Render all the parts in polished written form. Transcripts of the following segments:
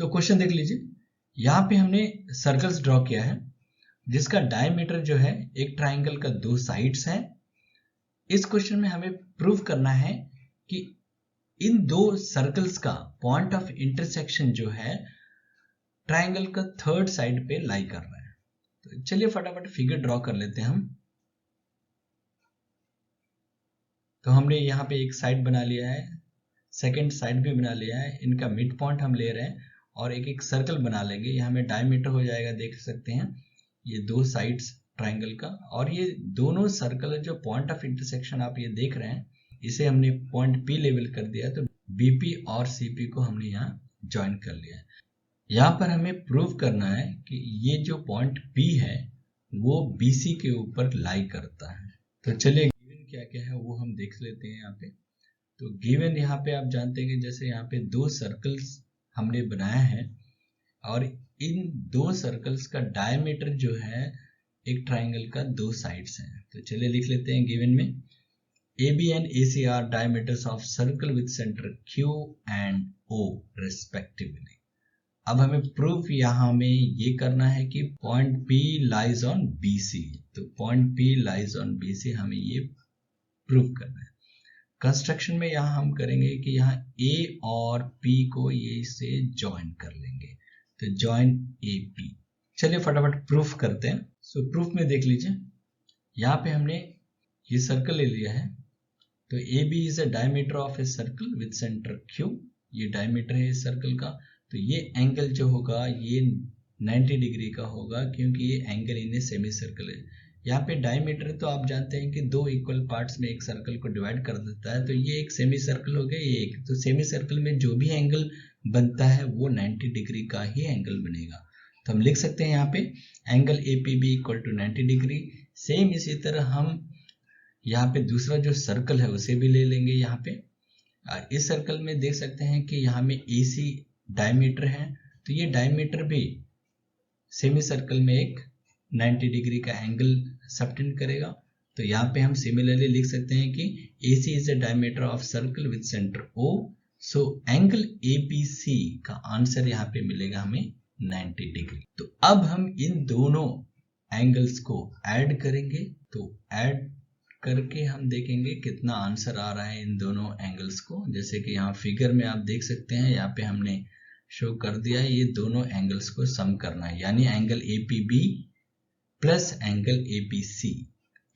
Question देख लीजिए, यहाँ पे हमने सर्कल्स ड्रॉ किया है जिसका डायमीटर जो है एक ट्राइंगल का 2 साइड्स है। इस क्वेश्चन में हमें प्रूव करना है कि इन 2 सर्कल्स का पॉइंट ऑफ इंटरसेक्शन जो है ट्राइंगल का 3rd साइड पे लाई कर रहा है। तो चलिए फटाफट फिगर ड्रॉ कर लेते हैं हम। तो हमने यहाँ पे एक साइड बना लिया है, सेकंड साइड भी बना लिया है, इनका मिड पॉइंट हम ले रहे हैं और एक एक सर्कल बना लेंगे। यहाँ में डायमीटर हो जाएगा, देख सकते हैं ये 2 साइड्स ट्राइंगल का, और ये दोनों सर्कल जो पॉइंट ऑफ इंटरसेक्शन आप ये देख रहे हैं, इसे हमने पॉइंट P लेवल कर दिया है। तो BP और CP को हमने यहाँ ज्वाइन कर लिया है। यहाँ पर हमें प्रूव करना है कि ये जो पॉइंट P है वो BC के ऊपर लाई करता है। तो चलिए गिवन क्या क्या है वो हम देख लेते हैं यहाँ पे। तो गिवन यहाँ पे आप जानते हैं कि जैसे यहाँ पे 2 सर्कल्स हमने बनाया है और इन 2 सर्कल्स का डायमीटर जो है एक ट्राइंगल का 2 साइड्स हैं। तो चलिए लिख लेते हैं गिवन में, AB and AC are diameters of circle with center Q and O respectively। अब हमें प्रूफ यहाँ में ये करना है कि point P lies on BC। तो point P lies on BC हमें ये प्रूफ करना है। कंस्ट्रक्शन में यहाँ हम करेंगे कि यहाँ A और P को ये से ज्वाइन कर लेंगे। तो ज्वाइन AP। चलिए फटाफट प्रूफ करते हैं। प्रूफ में देख लीजिए, यहाँ पे हमने ये सर्कल ले लिया है। तो AB is a diameter of a circle with centre Q। ये डायमीटर है इस सर्कल का। तो ये एंगल जो होगा ये 90 डिग्री का होगा क्योंकि ये angle in a semi circle है। यहाँ पे डायमीटर तो आप जानते हैं कि 2 इक्वल पार्ट्स में एक सर्कल को डिवाइड कर देता है। तो ये एक सेमी सर्कल हो गया, ये एक। तो सेमी सर्कल में जो भी एंगल बनता है वो 90 डिग्री का ही एंगल बनेगा। तो हम लिख सकते हैं यहाँ पे angle APB equal to 90 degree. Same इसी तरह हम यहाँ पे दूसरा जो सर्कल है उसे भी ले लेंगे। यहाँ पे इस सर्कल में देख सकते हैं कि यहाँ में AC डायमीटर है। तो ये डायमीटर भी सेमी सर्कल में एक 90 डिग्री का एंगल सबटेंड करेगा। तो यहाँ पे हम सिमिलरली लिख सकते हैं कि AC is the diameter of circle with centre O। So angle ABC का आंसर यहाँ पे मिलेगा हमें 90 डिग्री। तो अब हम इन दोनों एंगल्स को ऐड करेंगे। तो ऐड करके हम देखेंगे कितना आंसर आ रहा है इन दोनों एंगल्स को। जैसे कि यहाँ फिगर में आप देख सकते हैं, यहाँ पे हमने शो कर दिया है, ये दोनों एंगल्स को सम करना है, यानी angle APB plus angle APC।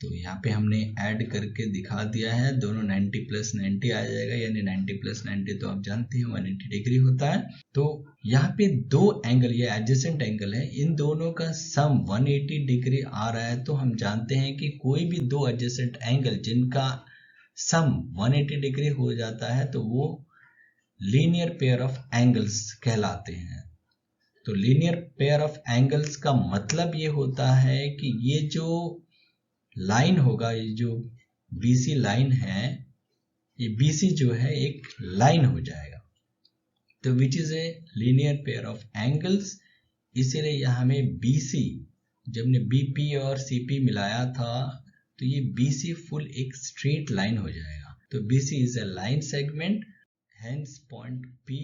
तो यहाँ पे हमने ऐड करके दिखा दिया है, दोनों 90 प्लस 90 आ जाएगा, यानी 90 प्लस 90 तो आप जानते हैं 180 डिग्री होता है। तो यहाँ पे 2 एंगल, ये एडजेसेंट एंगल है, इन दोनों का सम 180 डिग्री आ रहा है। तो हम जानते हैं कि कोई भी 2 एडजेसेंट एंगल जिनका सम 180 डिग्री हो जाता है तो वो लीनियर पेयर ऑफ एंगल्स कहलाते हैं। तो लीनियर पेयर ऑफ एंगल्स का मतलब ये होता है कि ये जो लाइन होगा, ये जो BC लाइन है, ये BC जो है एक लाइन हो जाएगा। तो which is a linear pair of angles. इसीलिए यहाँ में BC, जब ने BP और CP मिलाया था तो ये BC फुल एक स्ट्रेट लाइन हो जाएगा। तो BC is a line segment, hence point P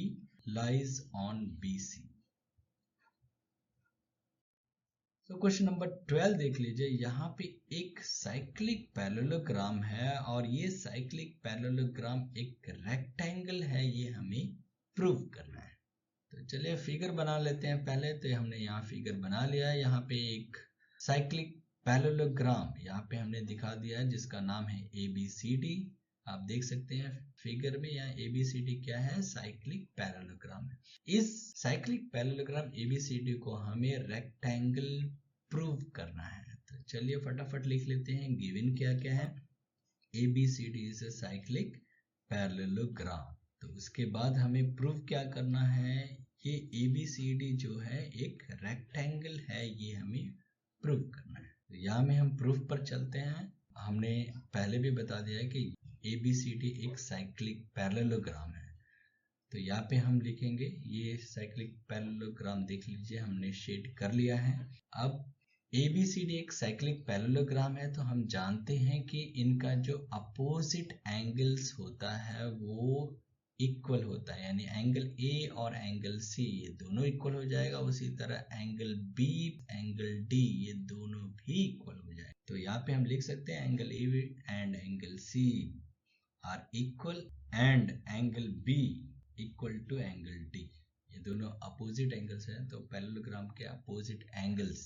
lies on BC। तो क्वेश्चन नंबर 12 देख लीजिए, यहाँ पे एक साइक्लिक पैरेललोग्राम है और ये साइक्लिक पैरेललोग्राम एक रेक्टेंगल है, ये हमें प्रूव करना है। तो चलिए फिगर बना लेते हैं पहले। तो हमने यहाँ फिगर बना लिया है, यहाँ पे एक साइक्लिक पैरेललोग्राम यहाँ पे हमने दिखा दिया है जिसका नाम है ABCD। आप देख सकते हैं फिगर में, यहाँ ABCD क्या है, साइक्लिक पैरेललोग्राम है। इस साइक्लिक पैरेललोग्राम ABCD को हमें रेक्टेंगल प्रूव करना है। तो चलिए फटाफट लिख लेते हैं गिवन क्या क्या है। ABCD is a cyclic parallelogram. तो उसके बाद हमें प्रूव क्या करना है, ये ABCD जो है एक रेक्टेंगल है, ये हमें प्रूव करना है। तो यहाँ में हम प्रूफ पर चलते हैं। हमने पहले भी बता दिया है कि ABCD एक साइक्लिक पैरेललोग्राम है। तो यहाँ पे हम लिखेंगे, ये साइक्लिक पैरेललोग्राम देख लीजिए हमने शेड कर लिया है। अब ABCD एक साइक्लिक पैरेललोग्राम है तो हम जानते हैं कि इनका जो अपोजिट एंगल्स होता है वो इक्वल होता है, यानी एंगल ए और एंगल सी ये दोनों इक्वल हो जाएगा। उसी तरह एंगल बी एंगल डी ये दोनों भी इक्वल हो जाएगा। तो यहाँ पे हम लिख सकते हैं angle A and angle C are equal and angle B equal to angle D. ये दोनों अपोजिट एंगल्स हैं, तो पैरेललोग्राम के अपोजिट एंगल्स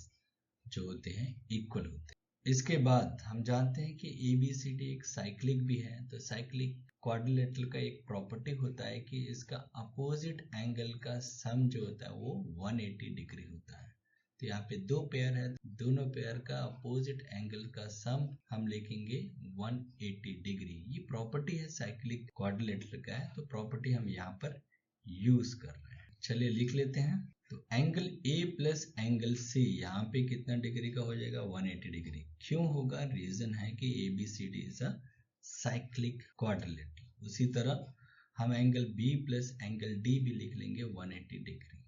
जो होते हैं इक्वल होते हैं। इसके बाद हम जानते हैं कि ABCD एक साइक्लिक भी है। तो साइक्लिक क्वाड्रिलेटरल का एक प्रॉपर्टी होता है कि इसका अपोजिट एंगल का सम जो होता है वो 180 डिग्री होता है। तो यहाँ पे दो पेयर है, दोनों पेयर का अपोजिट एंगल का सम हम लिखेंगे 180 डिग्री। ये प्रॉपर्टी है साइक्लिक क्वाड्रिलेटरल का है, तो प्रॉपर्टी हम यहाँ पर यूज कर रहे हैं। चलिए लिख लेते हैं। तो angle A plus angle C यहाँ पे कितना डिग्री का हो जाएगा? 180 डिग्री। क्यों होगा? रीजन है कि ABCD is a cyclic quadrilateral. उसी तरह हम angle B plus angle D भी लिख लेंगे 180 डिग्री।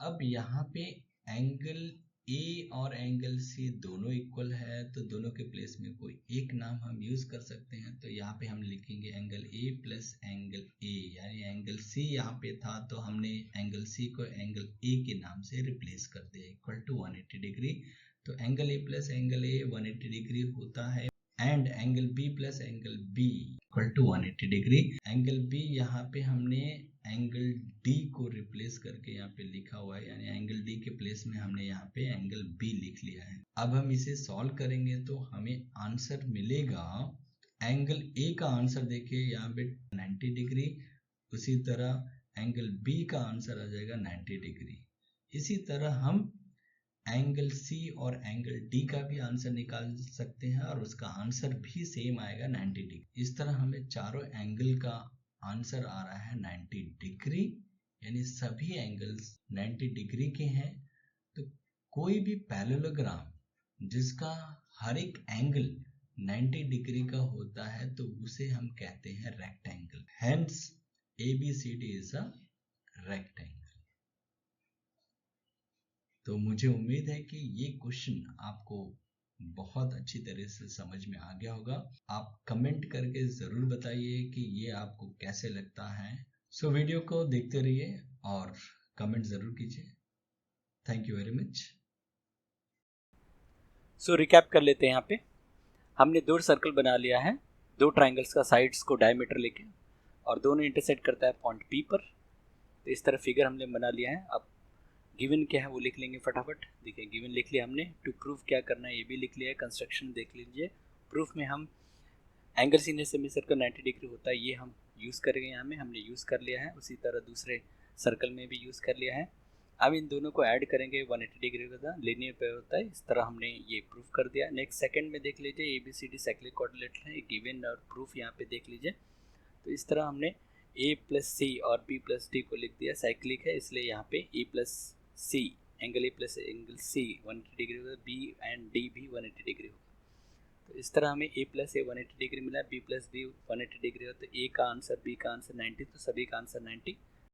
अब यहाँ पे एंगल A और एंगल C दोनों इक्वल है, तो दोनों के प्लेस में कोई एक नाम हम यूज कर सकते हैं। तो यहाँ पे हम लिखेंगे angle A plus angle A, यानी एंगल C यहाँ पे था तो हमने एंगल C को एंगल A के नाम से रिप्लेस कर दिया, इक्वल टू 180 डिग्री। तो angle A plus angle A 180 degree होता है and angle B plus angle B equal to 180 degree. Angle B यहाँ पे हमने एंगल D को रिप्लेस करके यहाँ पे लिखा हुआ है, यानी एंगल D के प्लेस में हमने यहाँ पे एंगल B लिख लिया है। अब हम इसे सॉल्व करेंगे तो हमें आंसर मिलेगा, एंगल A का आंसर देखिए यहाँ पे 90 डिग्री, उसी तरह एंगल B का आंसर आ जाएगा 90 डिग्री। इसी तरह हम एंगल C और एंगल D का भी आंसर निकाल सकते हैं और उसका आंसर भी सेम आएगा 90 डिग्री। इस तरह हमें चारों एंगल का आंसर आ रहा है 90 डिग्री, यानी सभी एंगल्स 90 डिग्री के हैं। तो कोई भी पैरेललोग्राम जिसका हर एक एंगल 90 डिग्री का होता है तो उसे हम कहते हैं rectangle. Hence ABCD is a rectangle. तो मुझे उम्मीद है कि ये क्वेश्चन आपको बहुत अच्छी तरह से समझ में आ गया होगा। आप कमेंट करके ज़रूर बताइए कि ये आपको कैसे लगता है। सो वीडियो को देखते रहिए और कमेंट ज़रूर कीजिए। Thank you very much. So recap कर लेते हैं। यहाँ पे हमने दो सर्कल बना लिया है, दो ट्राइंगल्स का साइड्स को डायमीटर लेके, और दोनों इंटरसेक्ट करता है पॉइंट P पर। तो इस तरह फिगर हमने बना लिया है। अब गिवन क्या है वो लिख लेंगे फटाफट। देखिए गिवन लिख लिया हमने, टू प्रूफ क्या करना है ये भी लिख लिया है, कंस्ट्रक्शन देख लीजिए। प्रूफ में हम angle senior semi circle 90 degree होता है, ये हम यूज़ करेंगे। यहाँ में हमने यूज़ कर लिया है, उसी तरह दूसरे सर्कल में भी यूज़ कर लिया है। अब इन दोनों को ऐड करेंगे, 180 डिग्री का लीनियर पे होता है। इस तरह हमने ये प्रूफ कर दिया। नेक्स्ट सेकंड में देख लीजिए, ABCD साइक्लिक कोऑर्डिनेटर है, गिवन और प्रूफ यहाँ पे देख लीजिए। तो इस तरह हमने A प्लस C और B प्लस D को लिख दिया। साइक्लिक है इसलिए यहाँ पे A plus C angle A plus angle C 180 degree होगा, B एंड D भी 180 डिग्री होगा। तो इस तरह हमें A प्लस A 180 डिग्री मिला, B प्लस B 180 डिग्री हो। तो A का आंसर B का आंसर 90, तो सभी का आंसर 90।